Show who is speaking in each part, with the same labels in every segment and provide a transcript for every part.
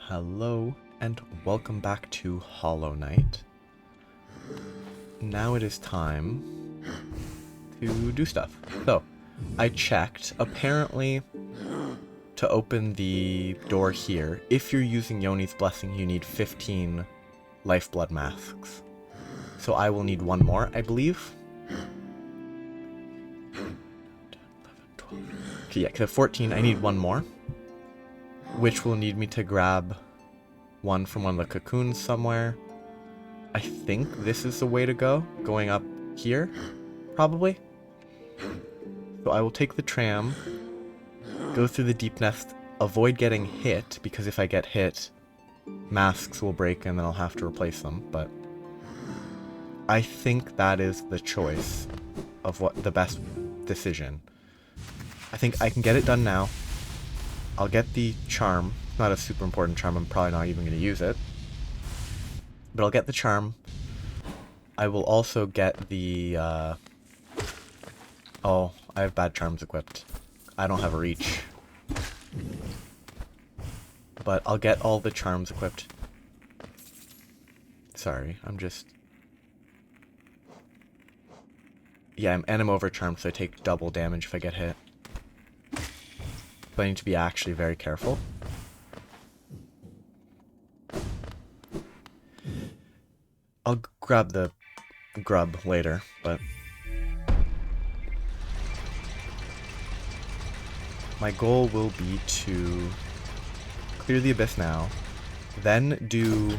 Speaker 1: Hello and welcome back to Hollow Knight. Now it is time to do stuff. So, I checked. Apparently, to open the door here, if you're using Yoni's Blessing, you need 15 Lifeblood masks. So I will need one more, I believe. 10, 11, 12. Okay, yeah, because 14, I need one more. Which will need me to grab one from one of the cocoons somewhere. I think this is the way to go, going up here, probably. So I will take the tram, go through the deep nest, avoid getting hit, because if I get hit, masks will break and then I'll have to replace them, but I think that is the choice of what the best decision. I think I can get it done now. I'll get the charm. Not a super important charm, I'm probably not even going to use it. But I'll get the charm. I will also get the, oh, I have bad charms equipped. I don't have a reach. But I'll get all the charms equipped. Sorry, I'm just... Yeah, I'm over charmed, so I take double damage if I get hit. So I need to be actually very careful. I'll grab the grub later, but... my goal will be to clear the abyss now, then do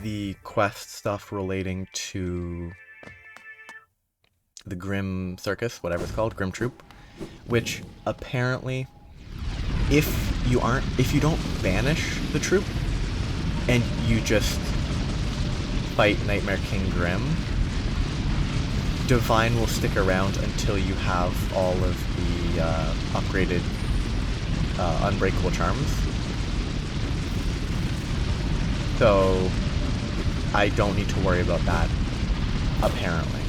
Speaker 1: the quest stuff relating to the Grim Circus, whatever it's called, Grim Troop, which apparently, if you don't banish the troop, and you just fight Nightmare King Grim, Divine will stick around until you have all of the upgraded unbreakable charms. So I don't need to worry about that, apparently.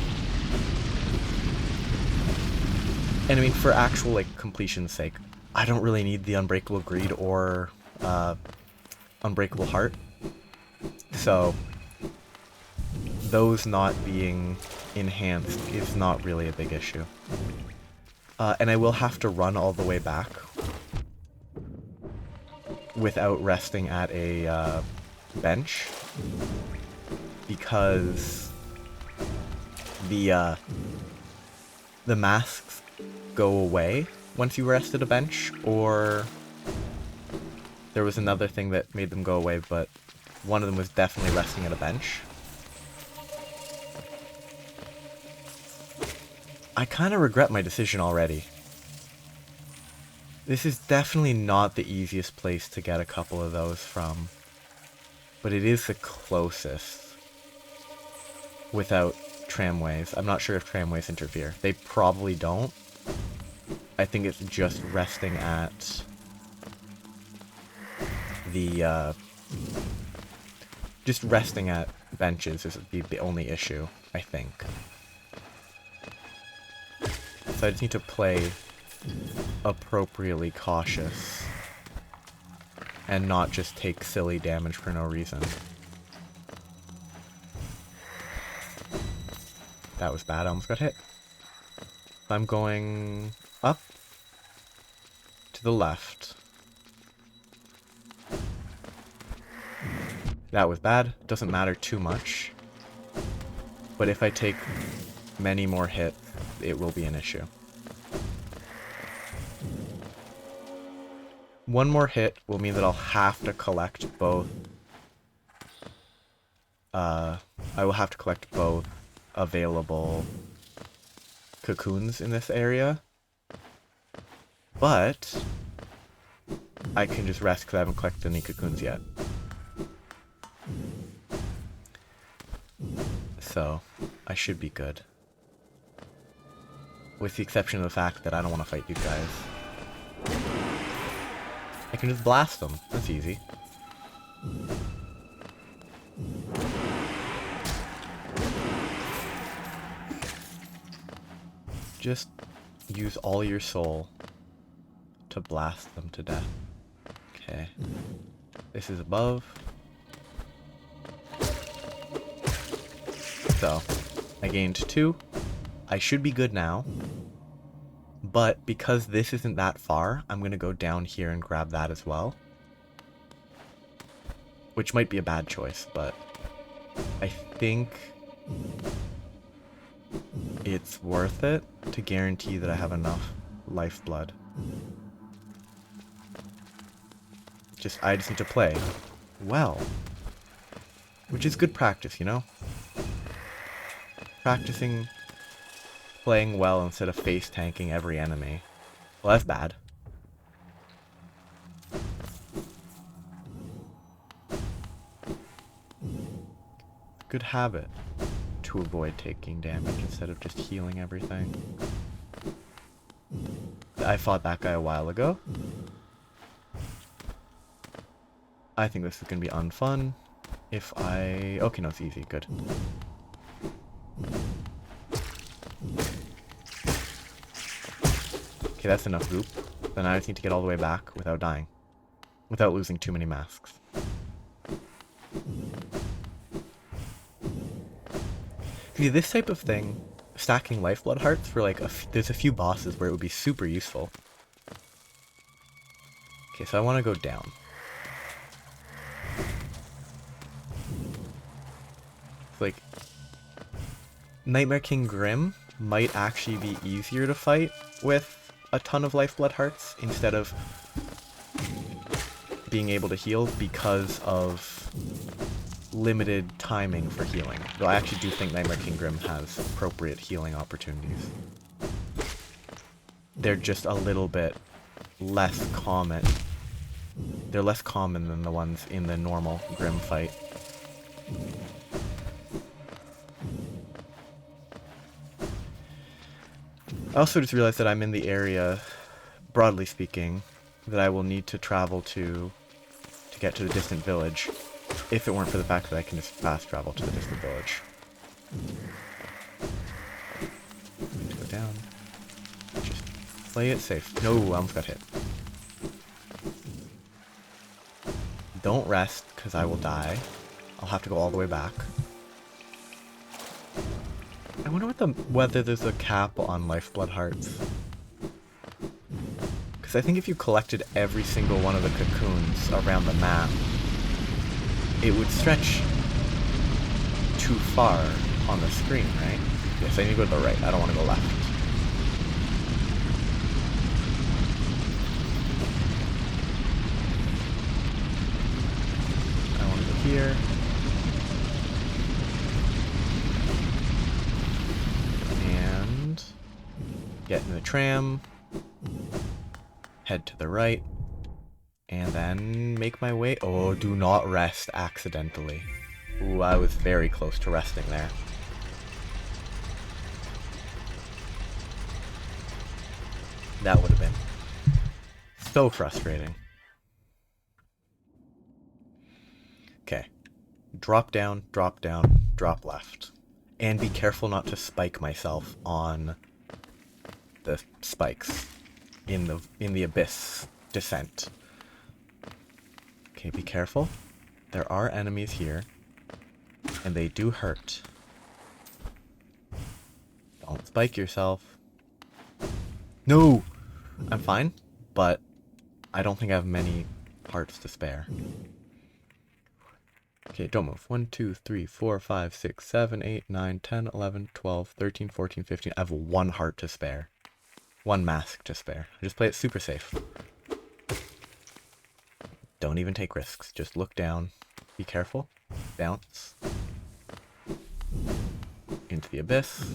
Speaker 1: And I mean, for actual like completion's sake, I don't really need the Unbreakable Greed or Unbreakable Heart. So those not being enhanced is not really a big issue. And I will have to run all the way back without resting at a bench, because the masks go away once you rest at a bench, or there was another thing that made them go away, but one of them was definitely resting at a bench. I kind of regret my decision already. This is definitely not the easiest place to get a couple of those from, but it is the closest without tramways. I'm not sure if tramways interfere. They probably don't. I think it's just resting at the, just resting at benches is the only issue, I think. So I just need to play appropriately cautious and not just take silly damage for no reason. That was bad, I almost got hit. I'm going up to the left. That was bad, doesn't matter too much. But if I take many more hits, it will be an issue. One more hit will mean that I'll have to collect both. I will have to collect both available cocoons in this area. But I can just rest because I haven't collected any cocoons yet. So I should be good. With the exception of the fact that I don't want to fight these guys. I can just blast them. That's easy. Just use all your soul to blast them to death. Okay. This is above. So, I gained 2. I should be good now. But because this isn't that far, I'm going to go down here and grab that as well. Which might be a bad choice, but I think it's worth it to guarantee that I have enough lifeblood. I just need to play well. Which is good practice, you know? Practicing playing well instead of face tanking every enemy. Well, that's bad. Good habit to avoid taking damage instead of just healing everything. I fought that guy a while ago. I think this is going to be unfun if I... Okay, no, it's easy. Good. Okay, that's enough goop. Then I just need to get all the way back without dying. Without losing too many masks. See, this type of thing, stacking lifeblood hearts for like there's a few bosses where it would be super useful. Okay, so I want to go down. Like, Nightmare King Grimm might actually be easier to fight with a ton of lifeblood hearts instead of being able to heal because of limited timing for healing. Though I actually do think Nightmare King Grimm has appropriate healing opportunities. They're just a little bit less common. They're less common than the ones in the normal Grimm fight. I also just realized that I'm in the area, broadly speaking, that I will need to travel to get to the distant village, if it weren't for the fact that I can just fast travel to the distant village. Need to go down. Just play it safe. No, I almost got hit. Don't rest, because I will die. I'll have to go all the way back. I wonder whether there's a cap on lifeblood hearts. Because I think if you collected every single one of the cocoons around the map, it would stretch too far on the screen, right? Yes, I need to go to the right. I don't want to go left. I want to go here. And get in the tram. Head to the right. And then make my way... Oh, do not rest accidentally. Ooh, I was very close to resting there. That would have been so frustrating. Okay. Drop down, drop left. And be careful not to spike myself on the spikes in the abyss descent. Okay, be careful. There are enemies here, and they do hurt. Don't spike yourself. No! I'm fine, but I don't think I have many hearts to spare. Okay, don't move. 1, 2, 3, 4, 5, 6, 7, 8, 9, 10, 11, 12, 13, 14, 15. I have 1 heart to spare. 1 mask to spare. Just play it super safe. Don't even take risks. Just look down. Be careful. Bounce. Into the abyss.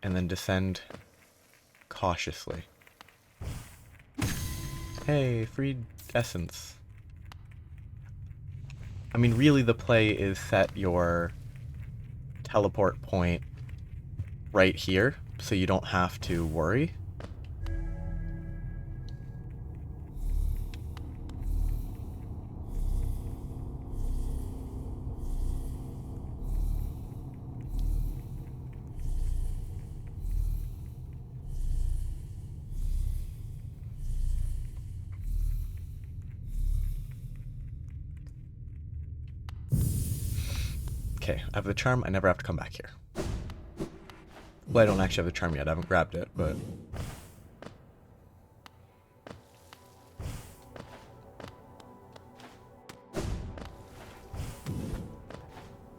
Speaker 1: And then descend cautiously. Hey, free essence. I mean, really the play is set your teleport point right here, so you don't have to worry. Okay, I have the charm. I never have to come back here. Well, I don't actually have the charm yet. I haven't grabbed it, but...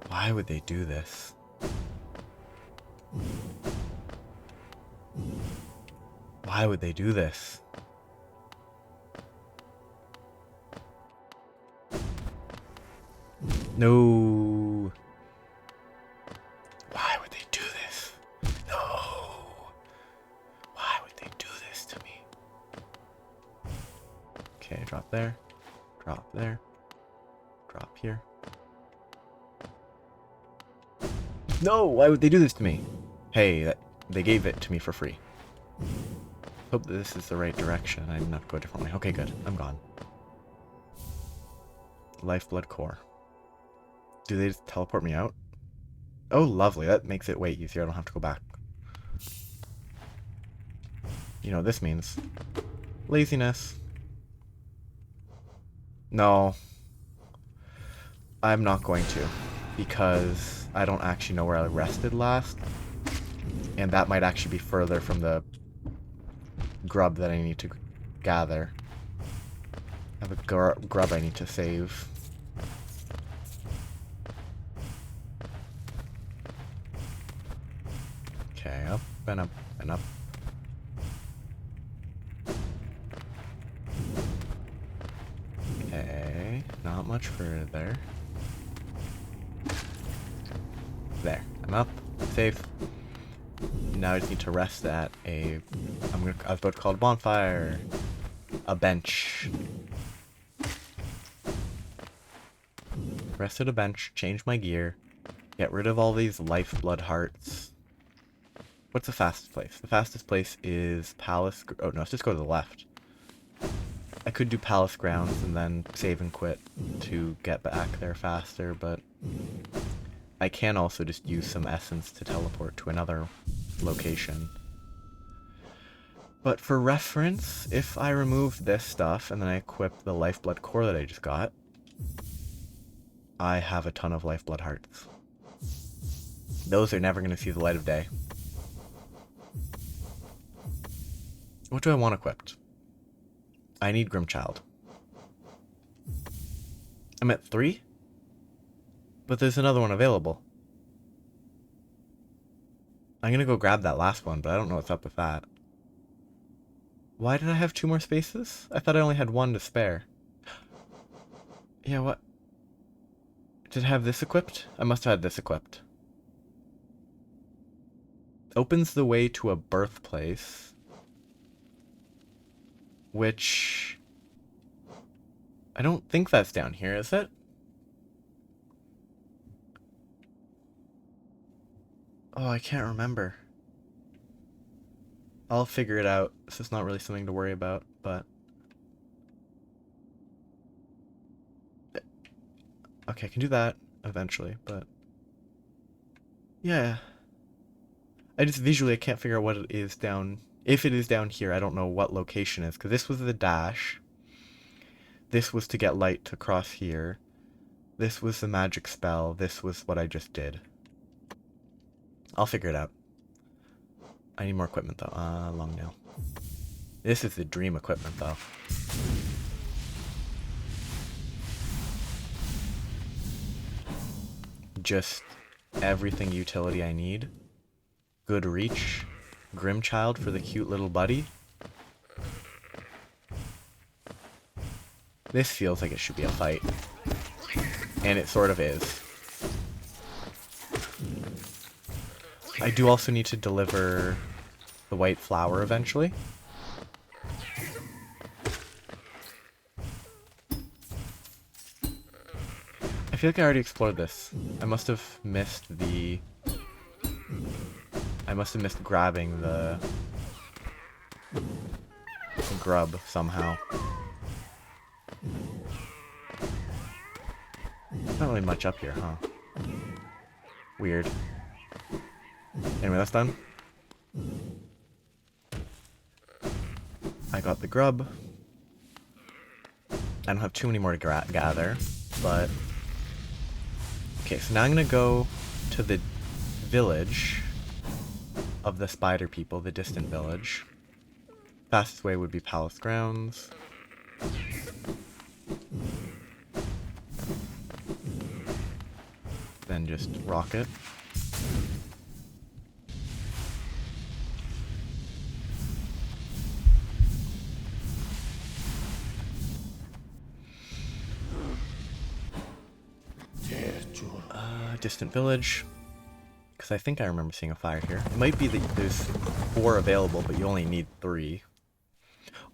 Speaker 1: Why would they do this? Why would they do this? No. Why would they do this? No. Why would they do this to me? Okay, drop there. Drop there. Drop here. No, why would they do this to me? Hey, they gave it to me for free. Hope that this is the right direction. I didn't have to go a different way. Okay, good. I'm gone. Lifeblood Core. Do they just teleport me out? Oh, lovely. That makes it way easier. I don't have to go back. You know what this means? Laziness. No. I'm not going to. Because I don't actually know where I rested last. And that might actually be further from the grub that I need to gather. I have a grub I need to save. Okay, up and up and up. Okay, not much further. There, I'm up, safe. Now I just need to rest at I was about to call it a bonfire. A bench. Rest at a bench, change my gear, get rid of all these lifeblood hearts. What's the fastest place? The fastest place is Palace... Oh, no, let's just go to the left. I could do Palace Grounds and then save and quit to get back there faster, but... I can also just use some essence to teleport to another location. But for reference, if I remove this stuff and then I equip the Lifeblood Core that I just got, I have a ton of Lifeblood Hearts. Those are never going to see the light of day. What do I want equipped? I need Grimchild. I'm at 3? But there's another one available. I'm gonna go grab that last one, but I don't know what's up with that. Why did I have 2 more spaces? I thought I only had 1 to spare. Yeah, what? Did I have this equipped? I must have had this equipped. Opens the way to a birthplace. Which... I don't think that's down here, is it? Oh, I can't remember. I'll figure it out. This is not really something to worry about, but... Okay, I can do that eventually, but... Yeah. I just visually I can't figure out what it is down... If it is down here, I don't know what location is, because this was the dash. This was to get light to cross here. This was the magic spell. This was what I just did. I'll figure it out. I need more equipment though. Long nail. This is the dream equipment though. Just everything utility I need. Good reach. Grimchild for the cute little buddy. This feels like it should be a fight. And it sort of is. I do also need to deliver the white flower eventually. I feel like I already explored this. I must have missed the... I must have missed grabbing the grub somehow. Not really much up here, huh? Weird. Anyway, that's done. I got the grub. I don't have too many more to gather, but... Okay, so now I'm gonna go to the village of the spider people, the distant village. Fastest way would be palace grounds. Then just rocket. Distant village. Because I think I remember seeing a fire here. It might be that there's 4 available, but you only need 3.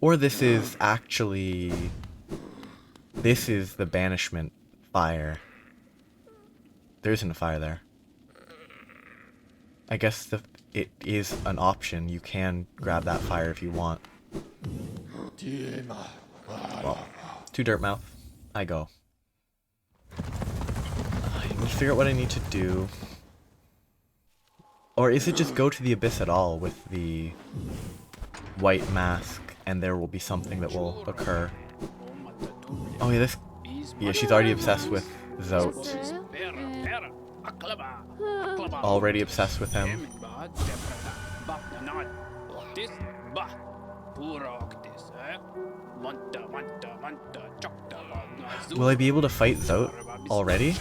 Speaker 1: Or this is actually... This is the banishment fire. There isn't a fire there. I guess it is an option. You can grab that fire if you want. Well, to Dirtmouth. I go. I need to figure out what I need to do. Or is it just go to the abyss at all with the white mask and there will be something that will occur? Oh yeah, this... Yeah, she's already obsessed with Zote. Already obsessed with him. Will I be able to fight Zote already?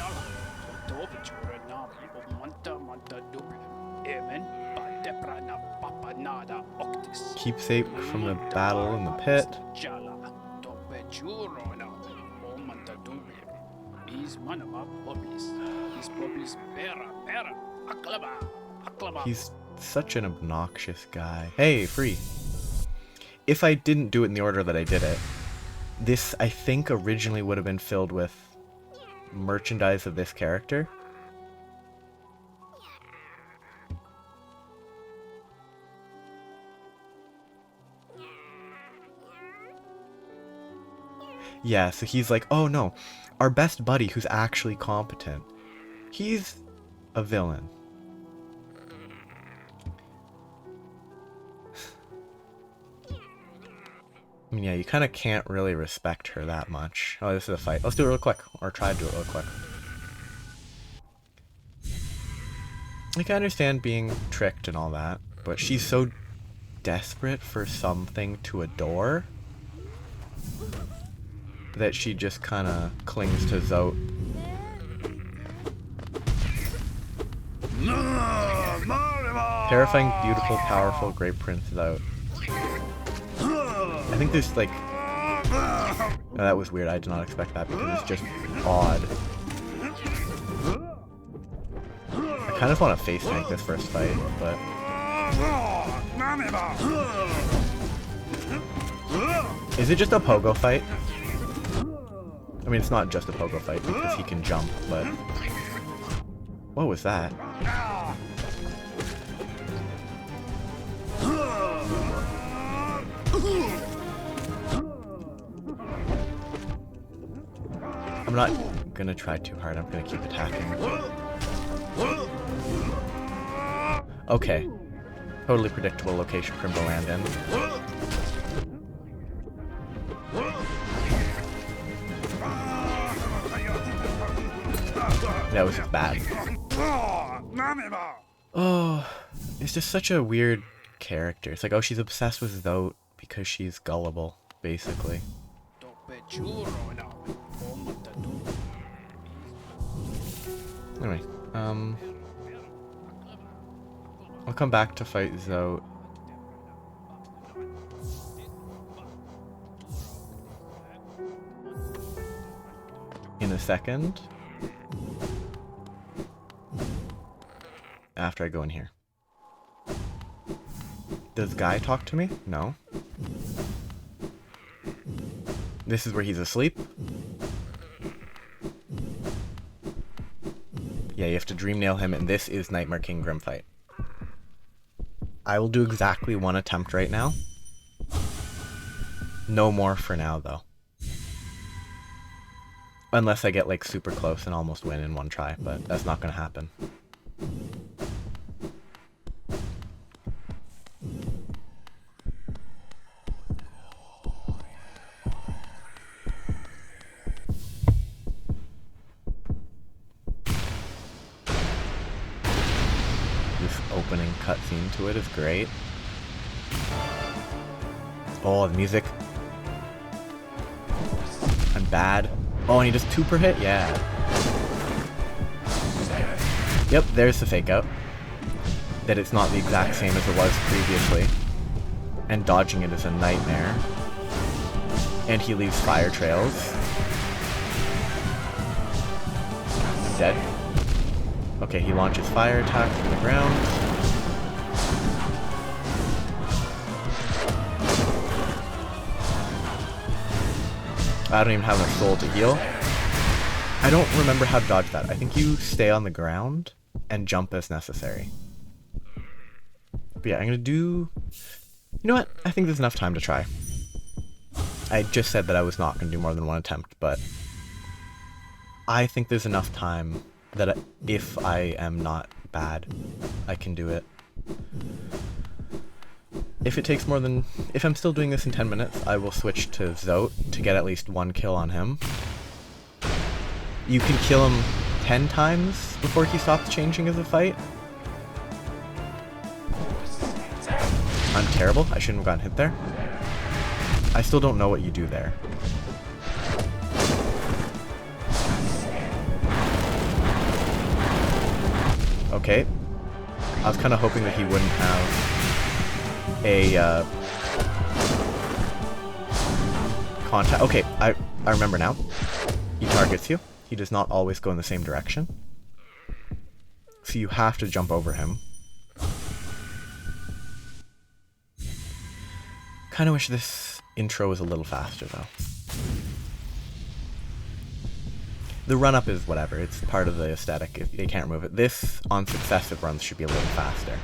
Speaker 1: Keepsake from the battle in the pit. He's such an obnoxious guy. Hey, free. If I didn't do it in the order that I did it, this I think originally would have been filled with merchandise of this character. Yeah, so he's like, oh no, our best buddy who's actually competent, he's a villain. I mean, yeah, you kind of can't really respect her that much. Oh, this is a fight. Let's do it real quick, or try to do it real quick. I can understand being tricked and all that, but she's so desperate for something to adore that she just kind of clings to Zote. Terrifying, beautiful, powerful, great Prince Zote. I think there's like... Oh, that was weird, I did not expect that because it's just odd. I kind of want to face tank this first fight, but... Is it just a pogo fight? I mean, it's not just a pogo fight because he can jump, but... What was that? I'm not gonna try too hard, I'm gonna keep attacking. Okay. Totally predictable location for him to land in. That was bad. Oh, it's just such a weird character. It's like, oh, she's obsessed with Zote because she's gullible, basically. Anyway, I'll come back to fight Zote. In a second. After I go in here. Does Guy talk to me? No. This is where he's asleep? Yeah, you have to dream nail him, and this is Nightmare King Grim fight. I will do exactly one attempt right now. No more for now, though. Unless I get, like, super close and almost win in one try, but that's not gonna happen. cutscene to it is great. Oh, the music. I'm bad. Oh, and he does 2 per hit? Yeah. Yep, there's the fake out. That it's not the exact same as it was previously. And dodging it is a nightmare. And he leaves fire trails. I'm dead. Okay, he launches fire attack from the ground. I don't even have enough soul to heal. I don't remember how to dodge that. I think you stay on the ground and jump as necessary. But yeah, I'm gonna do... You know what? I think there's enough time to try. I just said that I was not gonna do more than 1 attempt, but... I think there's enough time that if I am not bad, I can do it. If it takes more than... If I'm still doing this in 10 minutes, I will switch to Zote to get at least 1 kill on him. You can kill him 10 times before he stops changing as a fight. I'm terrible. I shouldn't have gotten hit there. I still don't know what you do there. Okay. I was kind of hoping that he wouldn't have a contact. Okay, I remember now. He targets you. He does not always go in the same direction. So you have to jump over him. Kind of wish this intro was a little faster though. The run-up is whatever, it's part of the aesthetic, if they can't remove it. This, on successive runs, should be a little faster.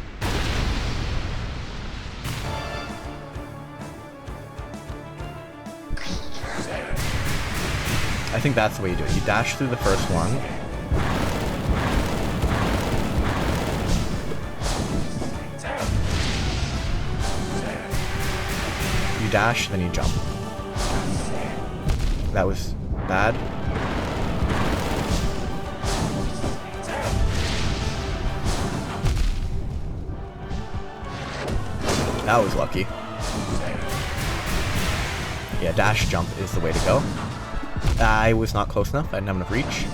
Speaker 1: I think that's the way you do it. You dash through the first one. You dash, then you jump. That was bad. That was lucky. Yeah, dash jump is the way to go. I was not close enough. I didn't have enough reach.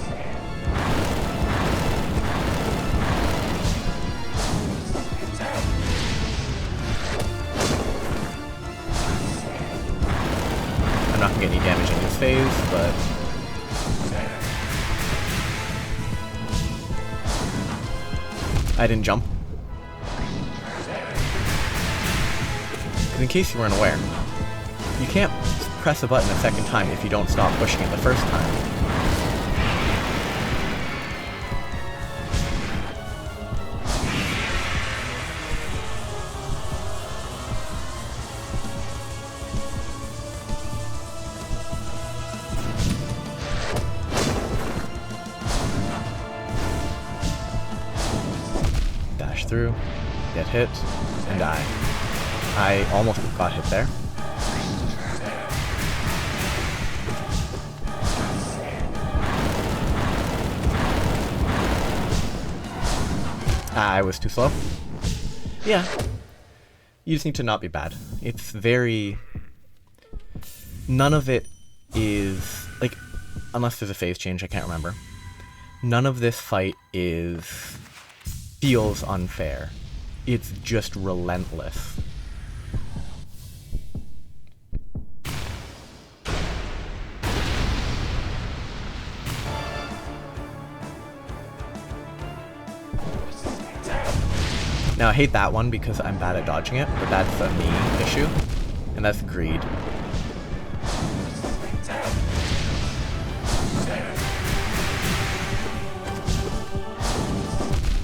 Speaker 1: I'm not gonna get any damage in this phase, but... I didn't jump. In case you weren't aware, you can't press a button a second time if you don't stop pushing it the first time. Dash through, get hit, and die. I almost got hit there. I was too slow. Yeah. You just need to not be bad. It's very... None of it is... Like, unless there's a phase change, I can't remember. None of this fight feels unfair. It's just relentless. Now, I hate that one because I'm bad at dodging it, but that's a me issue, and that's greed.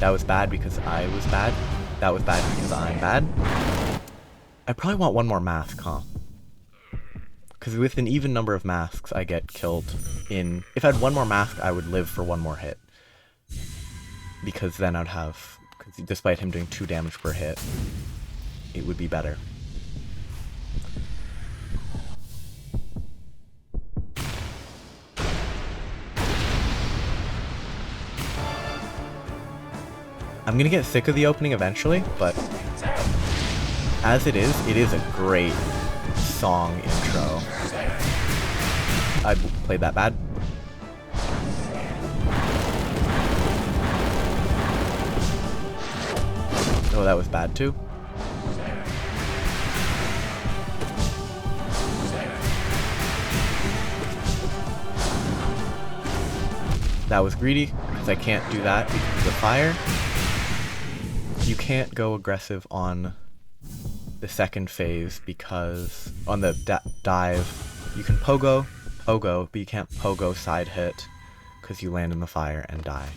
Speaker 1: That was bad because I was bad. That was bad because I'm bad. I probably want 1 more mask, huh? Because with an even number of masks, I get killed in... If I had 1 more mask, I would live for 1 more hit. Because then I'd have... Despite him doing 2 damage per hit, it would be better. I'm gonna get sick of the opening eventually, but as it is a great song intro. I played that bad. Oh, that was bad too. That was greedy, because I can't do that because of the fire. You can't go aggressive on the second phase because on the dive, you can pogo, but you can't pogo side hit because you land in the fire and die.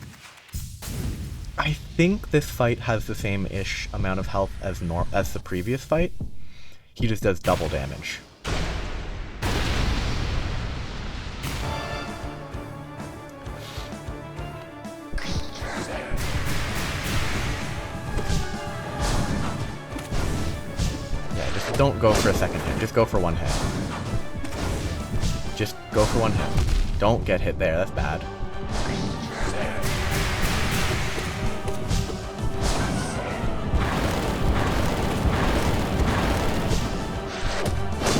Speaker 1: I think this fight has the same-ish amount of health as the previous fight. He just does double damage. Don't go for a second hit, just go for one hit. Just go for one hit. Don't get hit there, that's bad.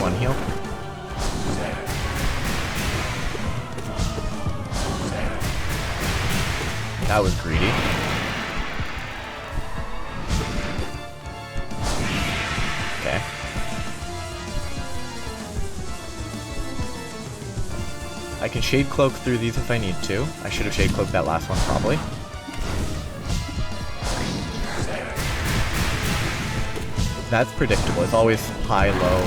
Speaker 1: One heal. That was greedy. Okay. I can Shade Cloak through these if I need to. I should have Shade Cloaked that last one, probably. That's predictable. It's always high, low.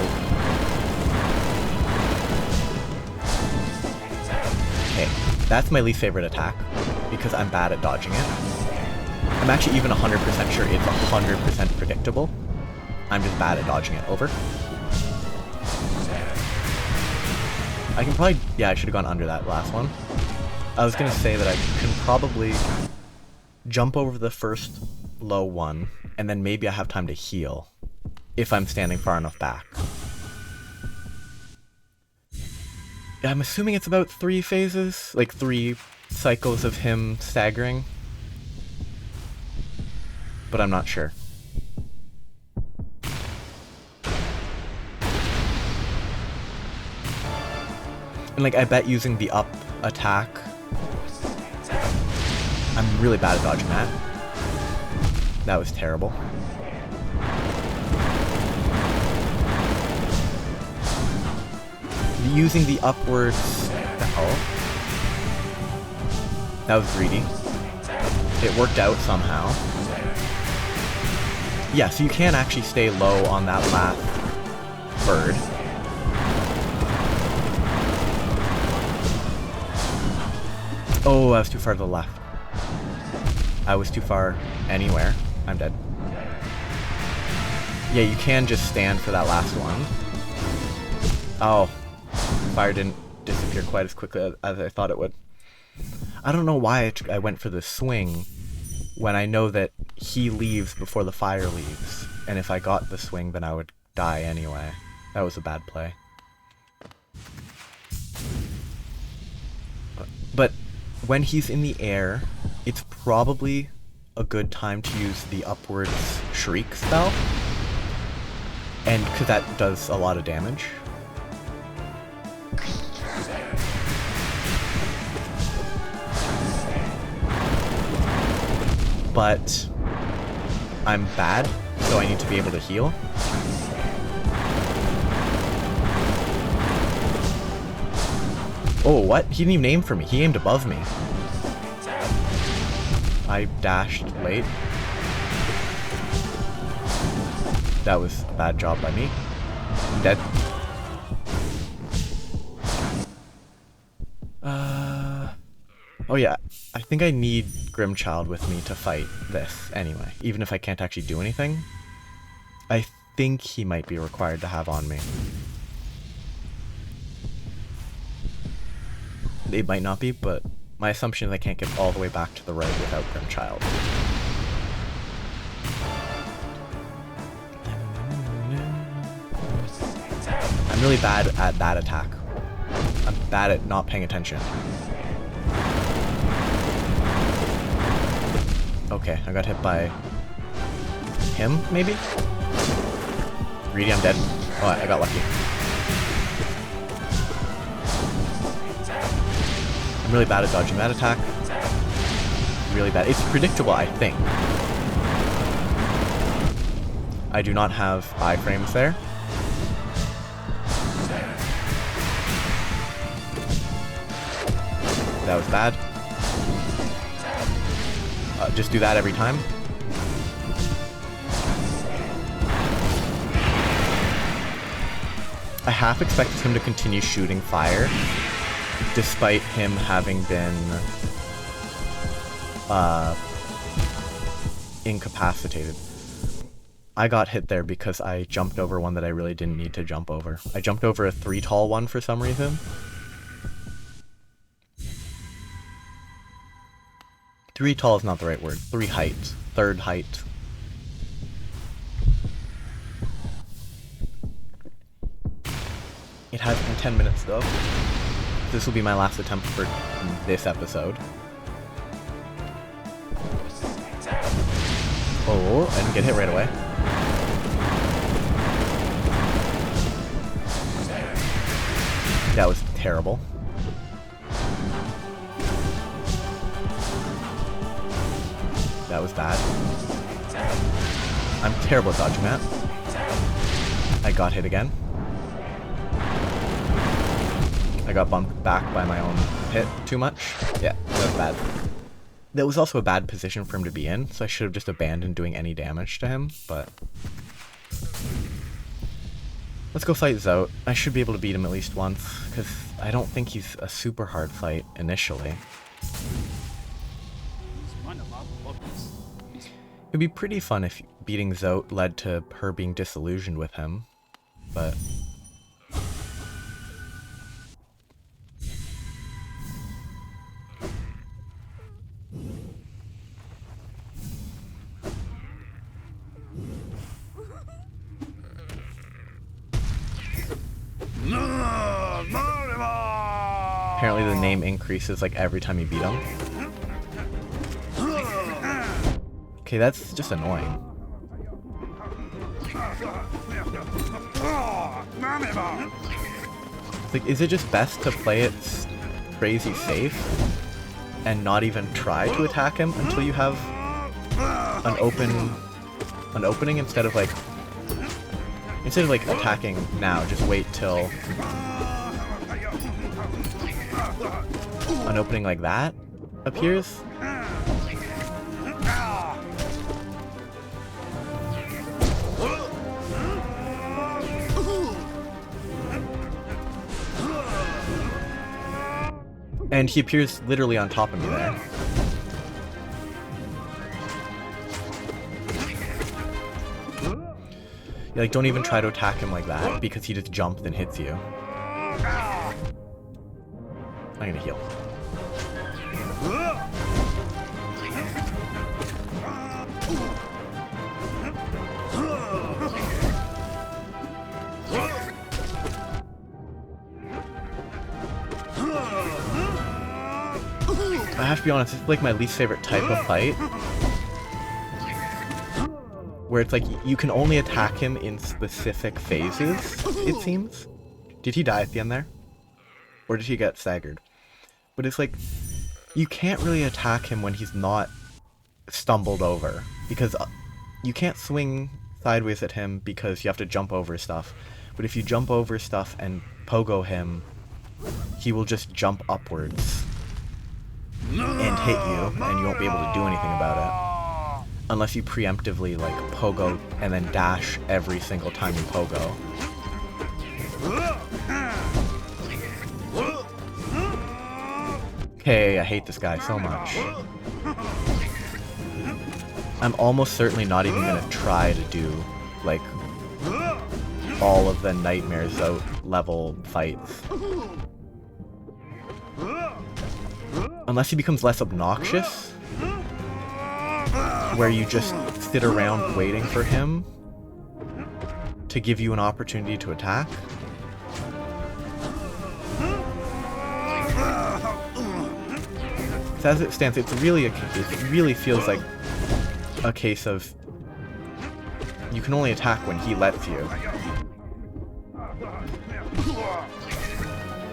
Speaker 1: Okay, that's my least favorite attack, because I'm bad at dodging it. I'm actually even 100% sure it's 100% predictable. I'm just bad at dodging it. Over. I can probably... Yeah, I should have gone under that last one. I was going to say that I can probably jump over the first low one, and then maybe I have time to heal if I'm standing far enough back. Yeah, I'm assuming it's about 3 phases, like 3 cycles of him staggering. But I'm not sure. And like, I bet using the up attack, I'm really bad at dodging that. That was terrible. Using the upwards... That was greedy. It worked out somehow. Yeah, so you can actually stay low on that last bird. Oh, I was too far to the left. I was too far anywhere. I'm dead. Yeah, you can just stand for that last one. Oh. Fire didn't disappear quite as quickly as I thought it would. I don't know why I went for the swing when I know that he leaves before the fire leaves. And if I got the swing, then I would die anyway. That was a bad play. But when he's in the air, it's probably a good time to use the upwards shriek spell. And because that does a lot of damage. But I'm bad, so I need to be able to heal. Oh, what? He didn't even aim for me. He aimed above me. I dashed late. That was a bad job by me. I'm dead. Oh yeah, I think I need Grimchild with me to fight this anyway, even if I can't actually do anything. I think he might be required to have on me. It might not be, but my assumption is I can't get all the way back to the right without Grimchild. I'm really bad at that attack. I'm bad at not paying attention. Okay, I got hit by him, maybe? Greedy, I'm dead. Oh, I got lucky. I'm really bad at dodging that attack. Really bad. It's predictable, I think. I do not have iframes there. That was bad. Just do that every time. I half expected him to continue shooting fire, despite him having been incapacitated. I got hit there because I jumped over one that I really didn't need to jump over. I jumped over a 3 tall one for some reason. 3 tall is not the right word. 3 height. 3rd height. It has been 10 minutes though. This will be my last attempt for this episode. Oh, I didn't get hit right away. That was terrible. That was bad. I'm terrible at dodging that. I got hit again. I got bumped back by my own hit too much. Yeah, that was bad. That was also a bad position for him to be in, so I should have just abandoned doing any damage to him, but... Let's go fight Zote. I should be able to beat him at least once, because I don't think he's a super hard fight initially. It'd be pretty fun if beating Zote led to her being disillusioned with him, but... Apparently the name increases like every time you beat him. Okay, that's just annoying. Like, is it just best to play it crazy safe and not even try to attack him until you have an opening instead of like attacking now, just wait till an opening like that appears? And he appears literally on top of me there. Yeah, like, don't even try to attack him like that, because he just jumps and hits you. I'm gonna heal. I have to be honest, it's like my least favorite type of fight. Where it's like, you can only attack him in specific phases, it seems. Did he die at the end there? Or did he get staggered? But it's like, you can't really attack him when he's not stumbled over. Because you can't swing sideways at him because you have to jump over stuff. But if you jump over stuff and pogo him, he will just jump upwards and hit you, and you won't be able to do anything about it. Unless you preemptively, like, pogo and then dash every single time you pogo. Okay, I hate this guy so much. I'm almost certainly not even gonna try to do, like, all of the Nightmare Zote level fights. Unless he becomes less obnoxious, where you just sit around waiting for him to give you an opportunity to attack. So as it stands, it really feels like a case of you can only attack when he lets you.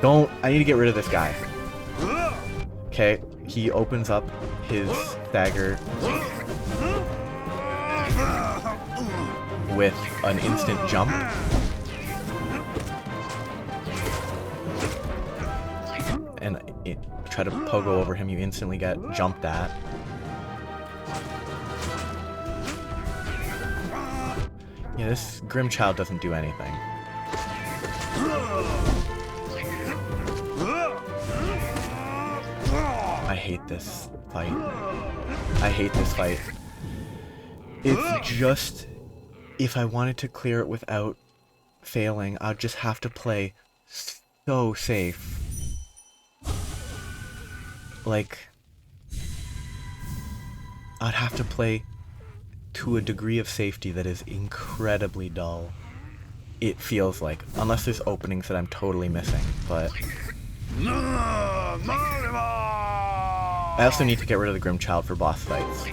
Speaker 1: Don't... I need to get rid of this guy. Okay, he opens up his dagger with an instant jump. And try to pogo over him, you instantly get jumped at. Yeah, this Grim Child doesn't do anything. I hate this fight. I hate this fight. It's just... if I wanted to clear it without failing, I'd just have to play so safe. Like... I'd have to play to a degree of safety that is incredibly dull. It feels like. Unless there's openings that I'm totally missing, but... I also need to get rid of the Grim Child for boss fights.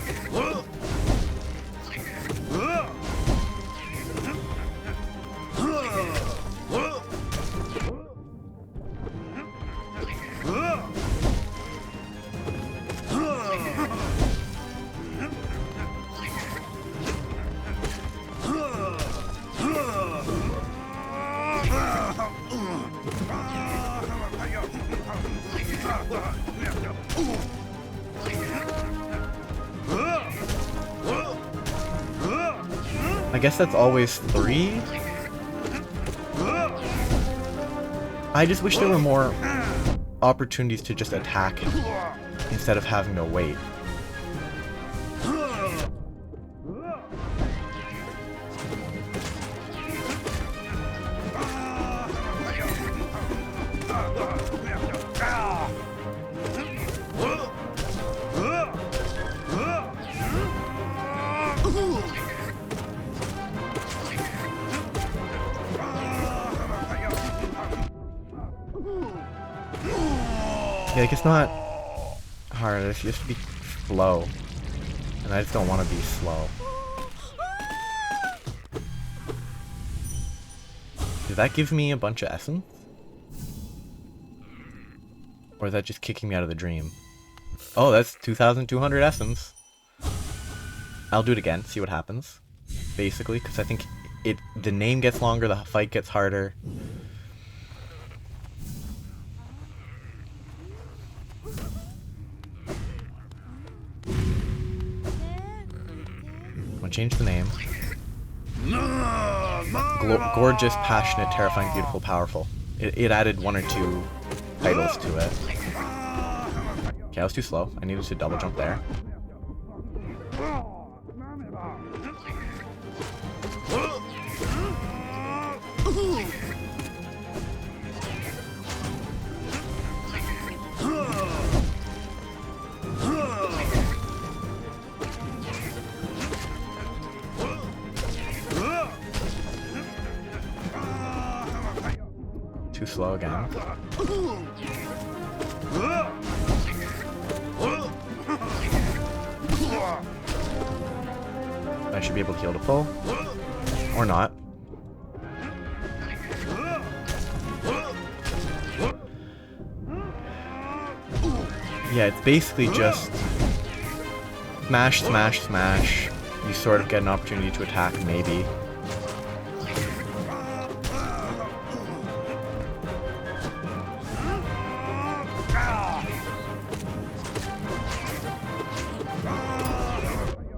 Speaker 1: I guess that's always 3? I just wish there were more opportunities to just attack him instead of having to wait. Yeah, like, it's not hard, it's just to be slow. And I just don't want to be slow. Did that give me a bunch of essence? Or is that just kicking me out of the dream? Oh, that's 2,200 essence. I'll do it again, see what happens. Basically, because I think the name gets longer, the fight gets harder. Change the name. Gorgeous, passionate, terrifying, beautiful, powerful. It added 1 or 2 titles to it. Okay, I was too slow. I needed to double jump there. Too slow again. I should be able to heal to full. Or not. Yeah, it's basically just smash, smash, smash. You sort of get an opportunity to attack, maybe.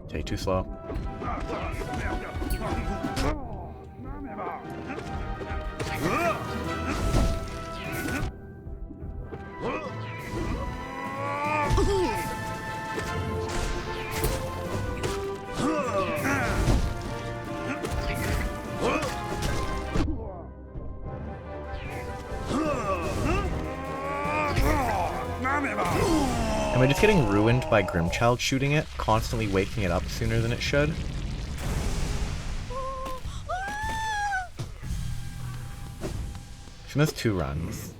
Speaker 1: Okay, too slow. Am I just getting ruined by Grimchild shooting it, constantly waking it up sooner than it should? She missed 2 runs.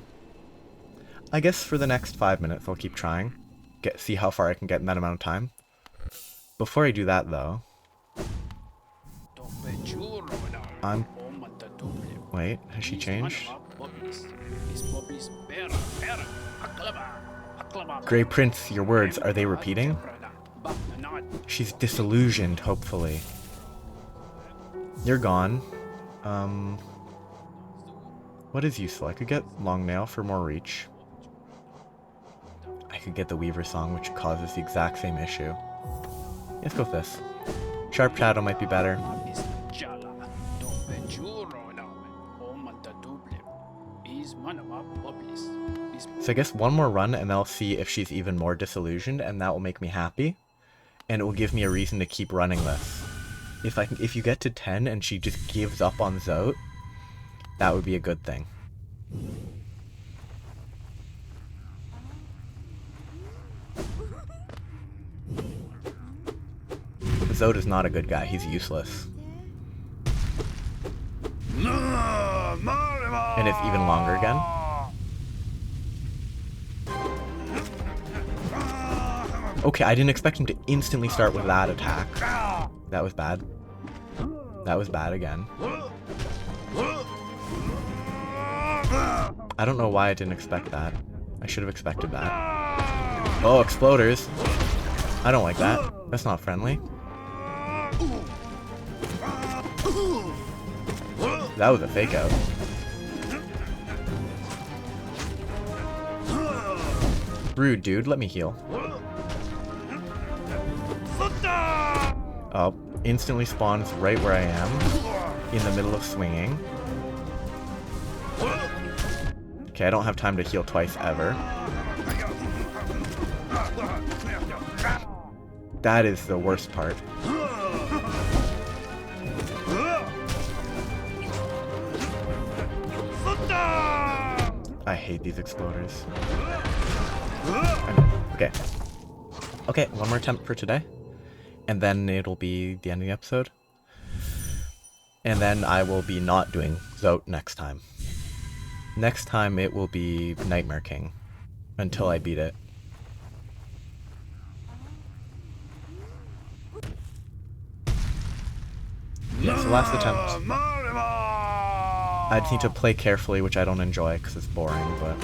Speaker 1: I guess for the next 5 minutes I'll keep trying. See how far I can get in that amount of time. Before I do that, though, Wait, has she changed? Grey Prince, your words, are they repeating? She's disillusioned, hopefully. You're gone. What is useful? I could get Long Nail for more reach. I could get the Weaver Song, which causes the exact same issue. Let's go with this. Sharp Shadow might be better. So I guess one more run and I'll see if she's even more disillusioned, and that will make me happy. And it will give me a reason to keep running this. If you get to 10 and she just gives up on Zote, that would be a good thing. Zote is not a good guy, he's useless. And it's even longer again. Okay, I didn't expect him to instantly start with that attack. That was bad. That was bad again. I don't know why I didn't expect that. I should have expected that. Oh, exploders. I don't like that. That's not friendly. That was a fake out. Rude, dude. Let me heal. Oh, instantly spawns right where I am, in the middle of swinging. Okay, I don't have time to heal twice ever. That is the worst part. I hate these exploders. Okay. Okay, one more attempt for today. And then it'll be the end of the episode. And then I will be not doing Zote next time. Next time it will be Nightmare King. Until I beat it. Yeah, so last attempt. I just need to play carefully, which I don't enjoy because it's boring, but...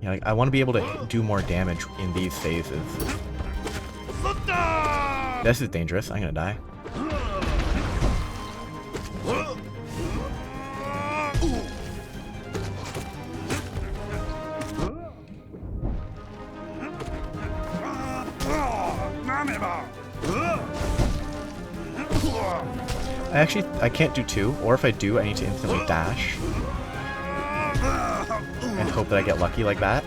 Speaker 1: Yeah, like, I want to be able to do more damage in these phases. This is dangerous. I'm gonna die. I can't do two, or if I do, I need to instantly dash. And hope that I get lucky like that.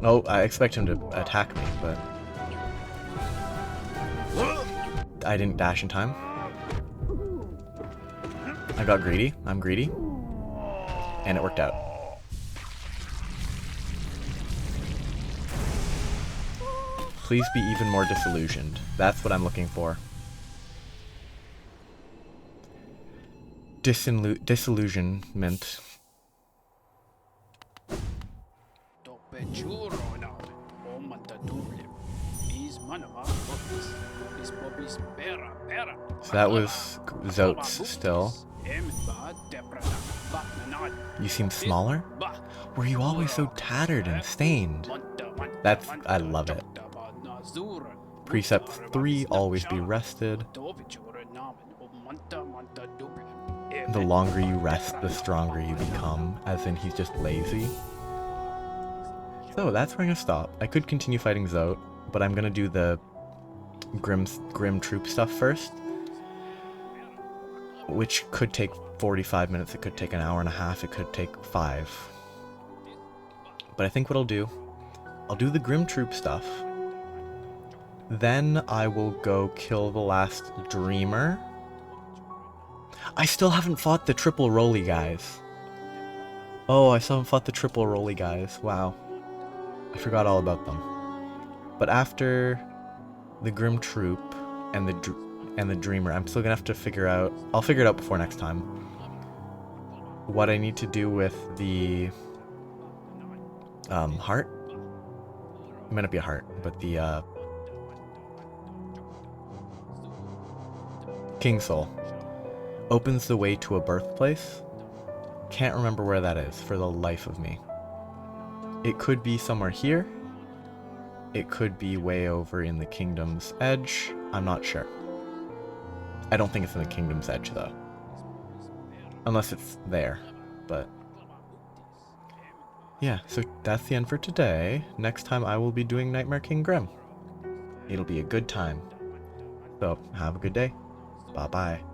Speaker 1: Oh, I expect him to attack me, but... I didn't dash in time. I got greedy. I'm greedy. And it worked out. Please be even more disillusioned. That's what I'm looking for. Disillusionment. So that was Zote's still. You seem smaller? Were you always so tattered and stained? I love it. Precept 3, always be rested. The longer you rest, the stronger you become, as in he's just lazy. So that's where I'm gonna stop. I could continue fighting Zote, but I'm gonna do the Grim Troop stuff first. Which could take 45 minutes, it could take an hour and a half, it could take 5. But I think what I'll do, I'll do the Grim Troop stuff. Then I will go kill the last Dreamer. I still haven't fought the triple Roly guys. Oh, I still haven't fought the triple Roly guys. Wow. I forgot all about them. But after the Grim Troop and the Dreamer, I'm still gonna have to figure out... I'll figure it out before next time. What I need to do with the... heart? It might not be a heart, but the, King Soul. Opens the way to a birthplace. Can't remember where that is for the life of me. It could be somewhere here. It could be way over in the Kingdom's Edge. I'm not sure. I don't think it's in the Kingdom's Edge, though. Unless it's there, but... yeah, so that's the end for today. Next time I will be doing Nightmare King Grim. It'll be a good time. So, have a good day. Bye-bye.